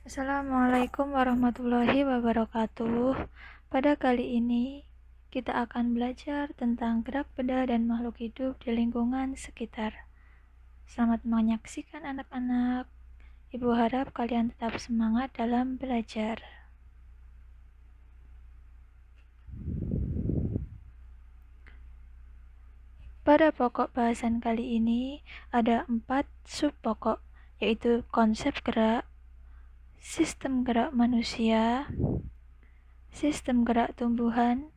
Assalamualaikum warahmatullahi wabarakatuh. Pada kali ini, kita akan belajar tentang gerak benda dan makhluk hidup di lingkungan sekitar. Selamat menyaksikan anak-anak. Ibu harap kalian tetap semangat dalam belajar. Pada pokok bahasan kali ini, ada 4 sub pokok, yaitu konsep gerak, sistem gerak manusia, sistem gerak tumbuhan,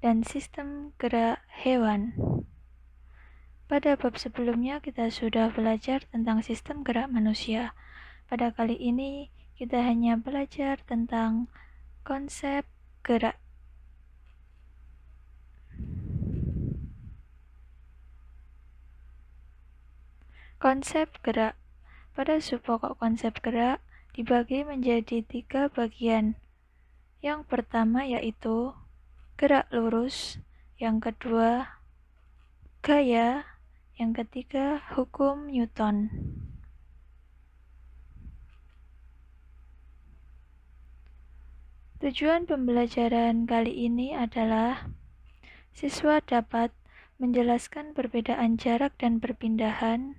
dan sistem gerak hewan. Pada bab sebelumnya kita sudah belajar tentang sistem gerak manusia. Pada kali ini kita hanya belajar tentang konsep gerak. Konsep gerak. Pada subpokok konsep gerak dibagi menjadi 3 bagian. Yang pertama yaitu gerak lurus, yang kedua gaya, yang ketiga hukum Newton. Tujuan pembelajaran kali ini adalah siswa dapat menjelaskan perbedaan jarak dan perpindahan.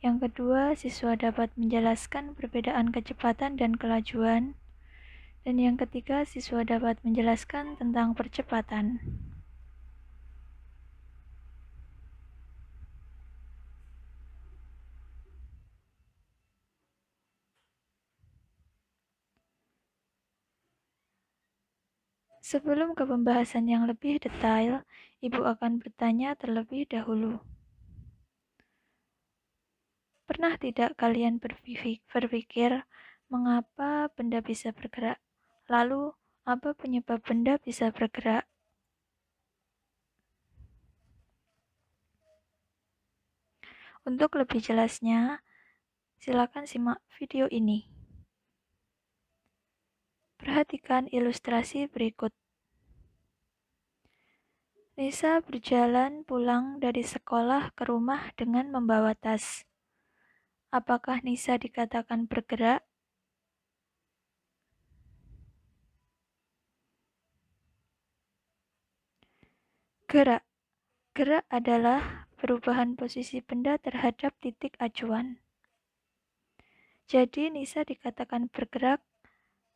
Yang kedua, siswa dapat menjelaskan perbedaan kecepatan dan kelajuan. Dan yang ketiga, siswa dapat menjelaskan tentang percepatan. Sebelum ke pembahasan yang lebih detail, Ibu akan bertanya terlebih dahulu. Pernah tidak kalian berpikir mengapa benda bisa bergerak? Lalu, apa penyebab benda bisa bergerak? Untuk lebih jelasnya, silakan simak video ini. Perhatikan ilustrasi berikut. Nisa berjalan pulang dari sekolah ke rumah dengan membawa tas. Apakah Nisa dikatakan bergerak? Gerak. Gerak adalah perubahan posisi benda terhadap titik acuan. Jadi Nisa dikatakan bergerak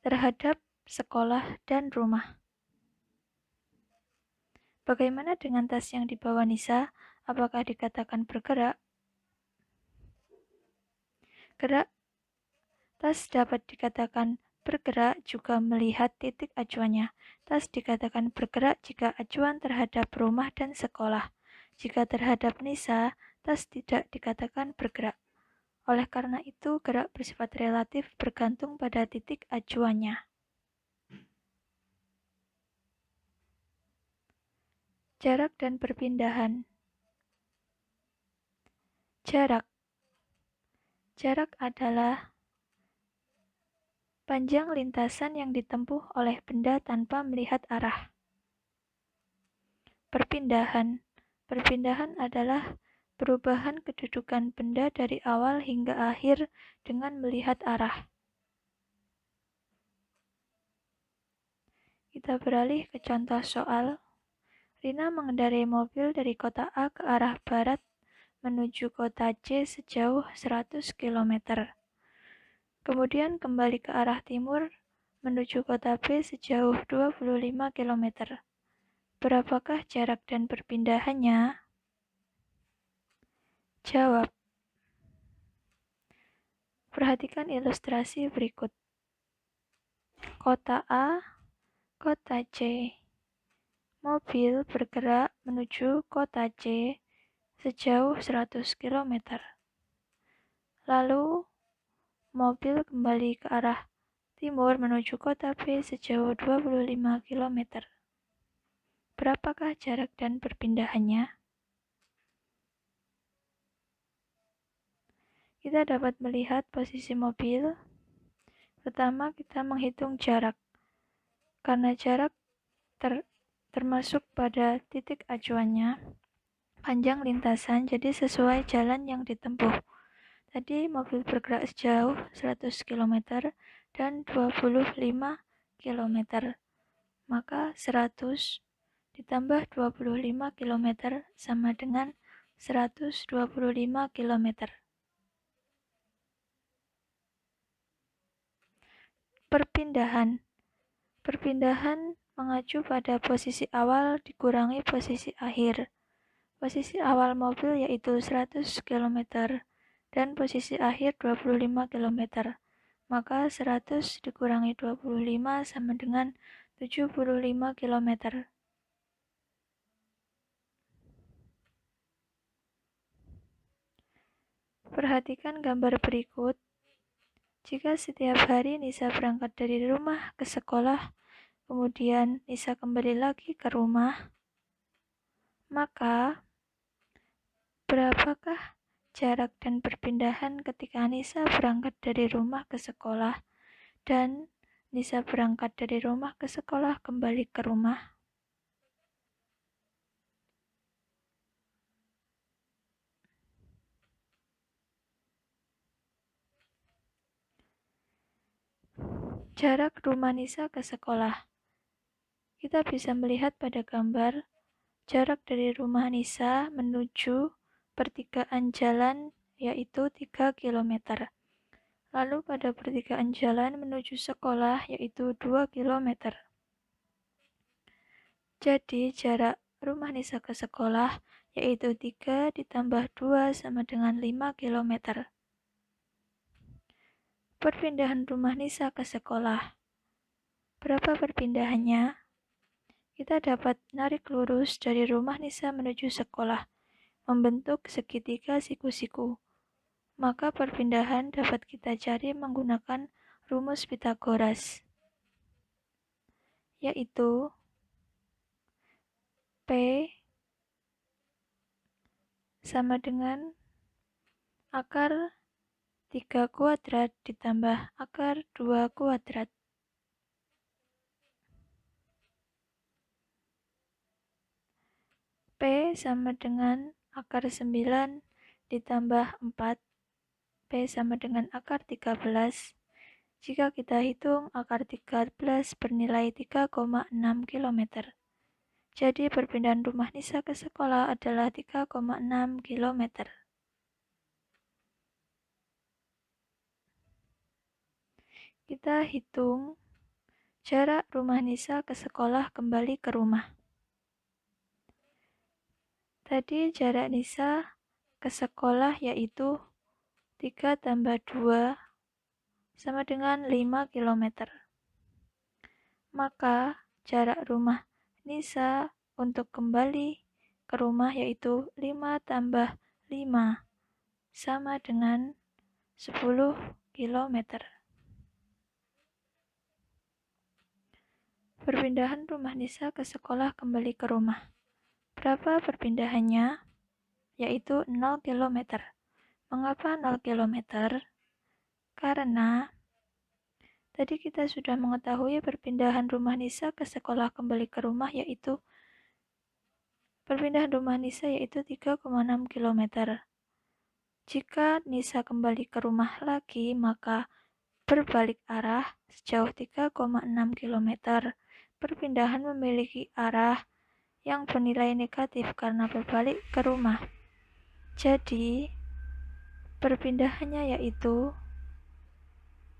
terhadap sekolah dan rumah. Bagaimana dengan tas yang dibawa Nisa? Apakah dikatakan bergerak? Gerak. Tas dapat dikatakan bergerak juga melihat titik acuannya. Tas dikatakan bergerak jika acuan terhadap rumah dan sekolah. Jika terhadap Nisa, tas tidak dikatakan bergerak. Oleh karena itu, gerak bersifat relatif bergantung pada titik acuannya. Jarak dan perpindahan. Jarak. Jarak adalah panjang lintasan yang ditempuh oleh benda tanpa melihat arah. Perpindahan. Perpindahan adalah perubahan kedudukan benda dari awal hingga akhir dengan melihat arah. Kita beralih ke contoh soal. Rina mengendarai mobil dari kota A ke arah barat menuju kota C sejauh 100 km. Kemudian kembali ke arah timur menuju kota B sejauh 25 km. Berapakah jarak dan perpindahannya? Jawab. Perhatikan ilustrasi berikut. Kota A, kota C. Mobil bergerak menuju kota C sejauh 100 km. Lalu, mobil kembali ke arah timur menuju kota B sejauh 25 km. Berapakah jarak dan perpindahannya? Kita dapat melihat posisi mobil. Pertama, kita menghitung jarak. Karena jarak termasuk pada titik acuannya, panjang lintasan, jadi sesuai jalan yang ditempuh. Tadi mobil bergerak sejauh 100 km dan 25 km. Maka 100 ditambah 25 km sama dengan 125 km. Perpindahan. Perpindahan mengacu pada posisi awal dikurangi posisi akhir. Posisi awal mobil yaitu 100 km dan posisi akhir 25 km. Maka 100 dikurangi 25 sama dengan 75 km. Perhatikan gambar berikut. Jika setiap hari Nisa berangkat dari rumah ke sekolah, kemudian Nisa kembali lagi ke rumah, maka berapakah jarak dan perpindahan ketika Nisa berangkat dari rumah ke sekolah dan Nisa berangkat dari rumah ke sekolah kembali ke rumah? Jarak rumah Nisa ke sekolah. Kita bisa melihat pada gambar jarak dari rumah Nisa menuju pertigaan jalan yaitu 3 km. Lalu pada pertigaan jalan menuju sekolah yaitu 2 km. Jadi jarak rumah Nisa ke sekolah yaitu 3 ditambah 2 sama dengan 5 km. Perpindahan rumah Nisa ke sekolah. Berapa perpindahannya? Kita dapat narik lurus dari rumah Nisa menuju sekolah, membentuk segitiga siku-siku. Maka perpindahan dapat kita cari menggunakan rumus Pythagoras, yaitu P sama dengan akar 3 kuadrat ditambah akar 2 kuadrat. P sama dengan akar 9 ditambah 4. P sama dengan akar 13. Jika kita hitung, akar 13 bernilai 3,6 km. Jadi perpindahan rumah Nisa ke sekolah adalah 3,6 km. Kita hitung jarak rumah Nisa ke sekolah kembali ke rumah. Tadi jarak Nisa ke sekolah yaitu 3 tambah 2 sama dengan 5 km. Maka jarak rumah Nisa untuk kembali ke rumah yaitu 5 tambah 5 sama dengan 10 km. Perpindahan rumah Nisa ke sekolah kembali ke rumah. Berapa perpindahannya? Yaitu 0 km. Mengapa 0 km? Karena tadi kita sudah mengetahui perpindahan rumah Nisa ke sekolah kembali ke rumah yaitu perpindahan rumah Nisa yaitu 3,6 km. Jika Nisa kembali ke rumah lagi, maka berbalik arah sejauh 3,6 km. Perpindahan memiliki arah yang bernilai negatif karena berbalik ke rumah. Jadi, perpindahannya yaitu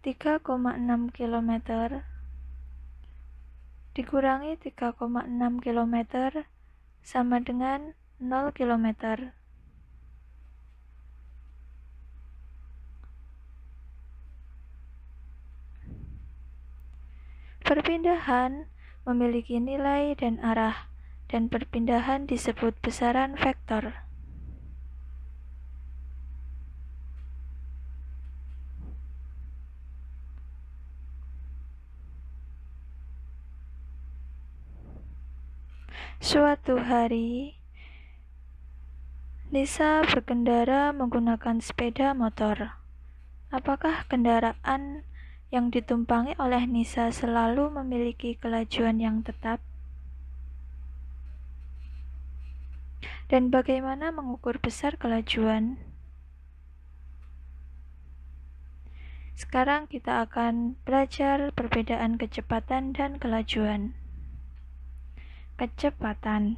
3,6 km dikurangi 3,6 km sama dengan 0 km. Perpindahan memiliki nilai dan arah, dan perpindahan disebut besaran vektor. Suatu hari, Nisa berkendara menggunakan sepeda motor. Apakah kendaraan yang ditumpangi oleh Nisa selalu memiliki kelajuan yang tetap? Dan bagaimana mengukur besar kelajuan? Sekarang kita akan belajar perbedaan kecepatan dan kelajuan. Kecepatan.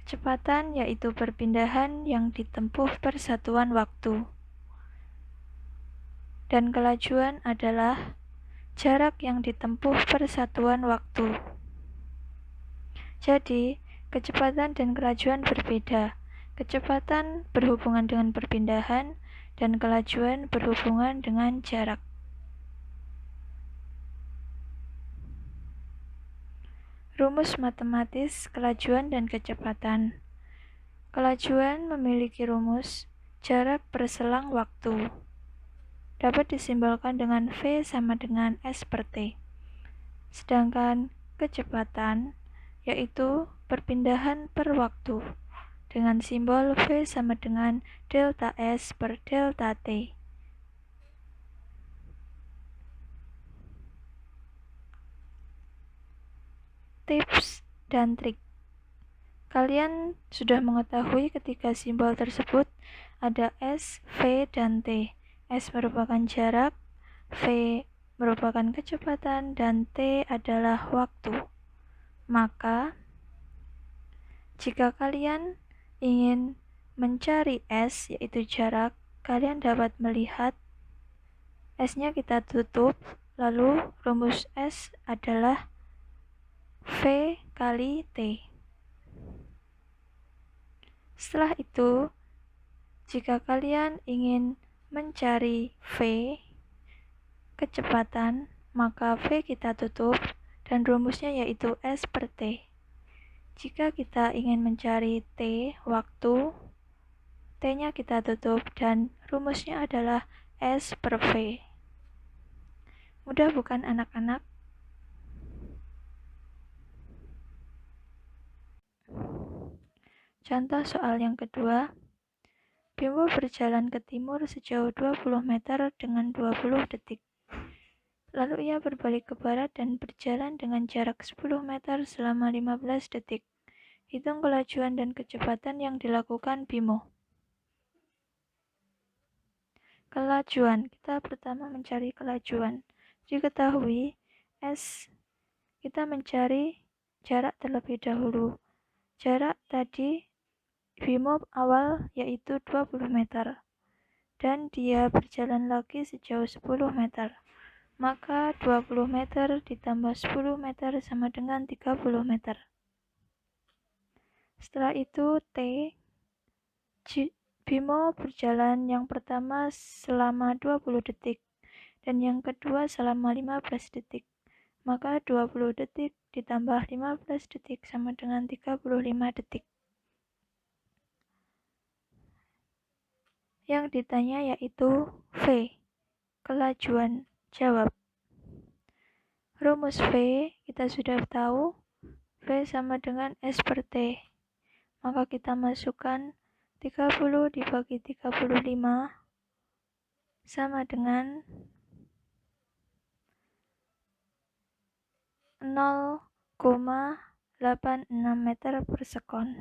Kecepatan yaitu perpindahan yang ditempuh per satuan waktu. Dan kelajuan adalah jarak yang ditempuh per satuan waktu. Jadi, kecepatan dan kelajuan berbeda. Kecepatan berhubungan dengan perpindahan, dan kelajuan berhubungan dengan jarak. Rumus matematis kelajuan dan kecepatan. Kelajuan memiliki rumus jarak berselang waktu. Dapat disimbolkan dengan V sama dengan S per T. Sedangkan kecepatan yaitu perpindahan per waktu dengan simbol V sama dengan delta S per delta T. Tips dan trik. Kalian sudah mengetahui ketika simbol tersebut ada S, V, dan T. S merupakan jarak, V merupakan kecepatan, dan T adalah waktu. Maka, jika kalian ingin mencari S, yaitu jarak, kalian dapat melihat S-nya kita tutup, lalu rumus S adalah V kali T. Setelah itu, jika kalian ingin mencari V, kecepatan, maka V kita tutup, dan rumusnya yaitu S per T. Jika kita ingin mencari T, waktu, T-nya kita tutup dan rumusnya adalah S per V. Mudah bukan anak-anak? Contoh soal yang kedua. Bimo berjalan ke timur sejauh 20 meter dengan 20 detik. Lalu ia berbalik ke barat dan berjalan dengan jarak 10 meter selama 15 detik. Hitung kelajuan dan kecepatan yang dilakukan Bimo. Kelajuan, kita pertama mencari kelajuan. Diketahui S, kita mencari jarak terlebih dahulu. Jarak tadi Bimo awal yaitu 20 meter. Dan dia berjalan lagi sejauh 10 meter. Maka 20 meter ditambah 10 meter sama dengan 30 meter. Setelah itu Bimo berjalan yang pertama selama 20 detik dan yang kedua selama 15 detik. Maka 20 detik ditambah 15 detik sama dengan 35 detik. Yang ditanya yaitu V, kelajuan. Jawab. Rumus V kita sudah tahu, V sama dengan S per T. Maka kita masukkan 30 dibagi 35 sama dengan 0,86 meter per sekon.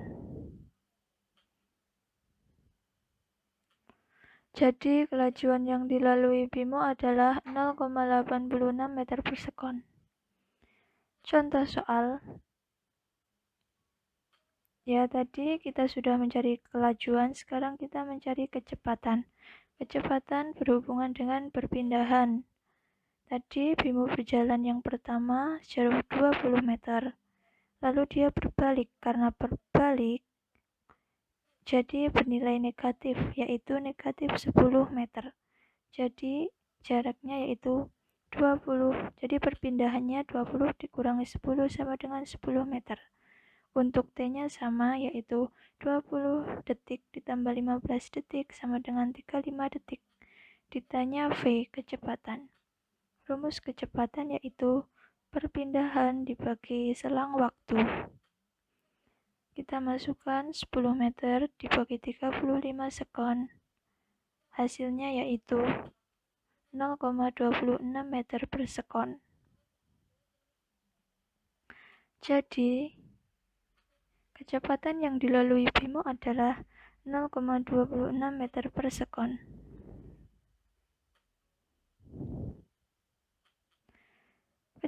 Jadi kelajuan yang dilalui Bimo adalah 0,86 meter per sekon. Contoh soal. Ya, tadi kita sudah mencari kelajuan, sekarang kita mencari kecepatan. Kecepatan berhubungan dengan perpindahan. Tadi Bimo berjalan yang pertama sejauh 20 meter. Lalu dia berbalik, karena berbalik jadi bernilai negatif, yaitu negatif 10 meter. Jadi jaraknya yaitu 20. Jadi perpindahannya 20 dikurangi 10 sama dengan 10 meter. Untuk T-nya sama, yaitu 20 detik ditambah 15 detik sama dengan 35 detik. Ditanya V, kecepatan. Rumus kecepatan yaitu perpindahan dibagi selang waktu. Kita masukkan 10 meter dibagi 35 sekon. Hasilnya yaitu 0,26 meter per sekon. Jadi, kecepatan yang dilalui Bimo adalah 0,26 meter per sekon.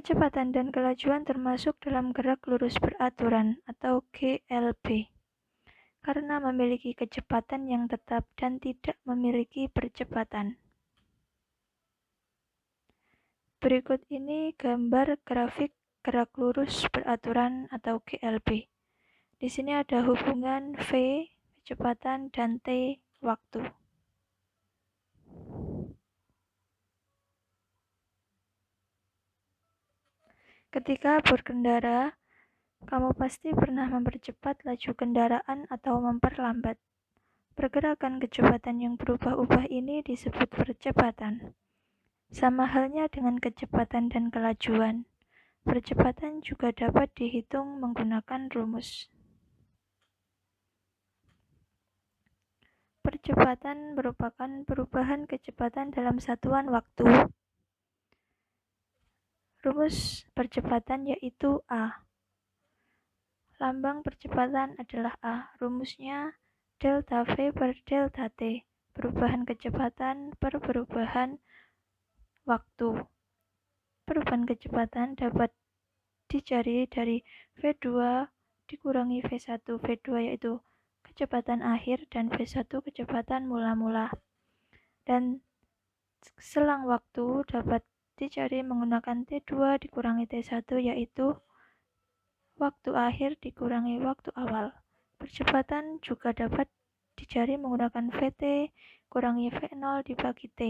Kecepatan dan kelajuan termasuk dalam gerak lurus beraturan atau GLB, karena memiliki kecepatan yang tetap dan tidak memiliki percepatan. Berikut ini gambar grafik gerak lurus beraturan atau GLB. Di sini ada hubungan V, kecepatan, dan T, waktu. Ketika berkendara, kamu pasti pernah mempercepat laju kendaraan atau memperlambat. Pergerakan kecepatan yang berubah-ubah ini disebut percepatan. Sama halnya dengan kecepatan dan kelajuan. Percepatan juga dapat dihitung menggunakan rumus. Percepatan merupakan perubahan kecepatan dalam satuan waktu. Rumus percepatan yaitu A. Lambang percepatan adalah A. Rumusnya delta V per delta T. Perubahan kecepatan per perubahan waktu. Perubahan kecepatan dapat dicari dari V2 dikurangi V1. V2 yaitu kecepatan akhir dan V1 kecepatan mula-mula. Dan selang waktu dapat dicari menggunakan T2 dikurangi T1 yaitu waktu akhir dikurangi waktu awal. Percepatan juga dapat dicari menggunakan Vt kurangi V0 dibagi T.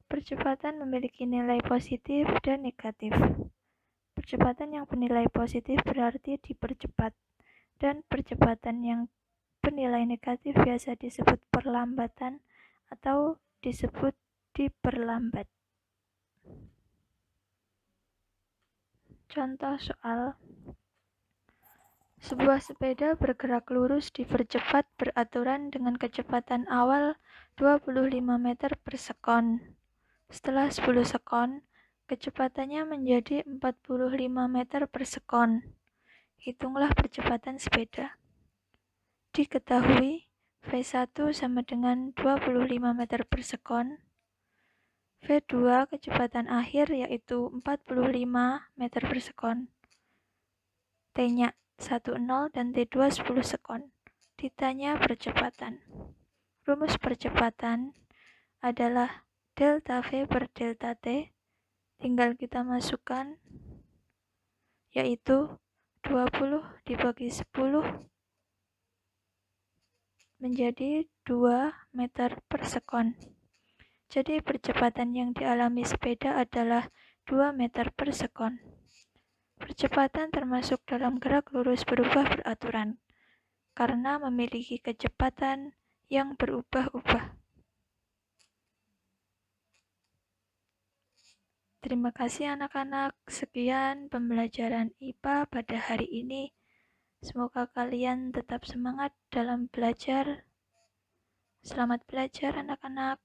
Percepatan memiliki nilai positif dan negatif. Percepatan yang bernilai positif berarti dipercepat, dan percepatan yang bernilai negatif biasa disebut perlambatan atau disebut diperlambat. Contoh soal: sebuah sepeda bergerak lurus dipercepat beraturan dengan kecepatan awal 25 meter per sekon. Setelah 10 sekon, kecepatannya menjadi 45 meter per sekon. Hitunglah percepatan sepeda. Diketahui V1 sama dengan 25 meter per sekon. V2 kecepatan akhir yaitu 45 meter per sekon. T-nya 10 dan T2 10 sekon. Ditanya percepatan. Rumus percepatan adalah delta V per delta T. Tinggal kita masukkan yaitu 20 dibagi 10 menjadi 2 meter per sekon. Jadi percepatan yang dialami sepeda adalah 2 meter per sekon. Percepatan termasuk dalam gerak lurus berubah beraturan, karena memiliki kecepatan yang berubah-ubah. Terima kasih anak-anak, sekian pembelajaran IPA pada hari ini. Semoga kalian tetap semangat dalam belajar. Selamat belajar anak-anak.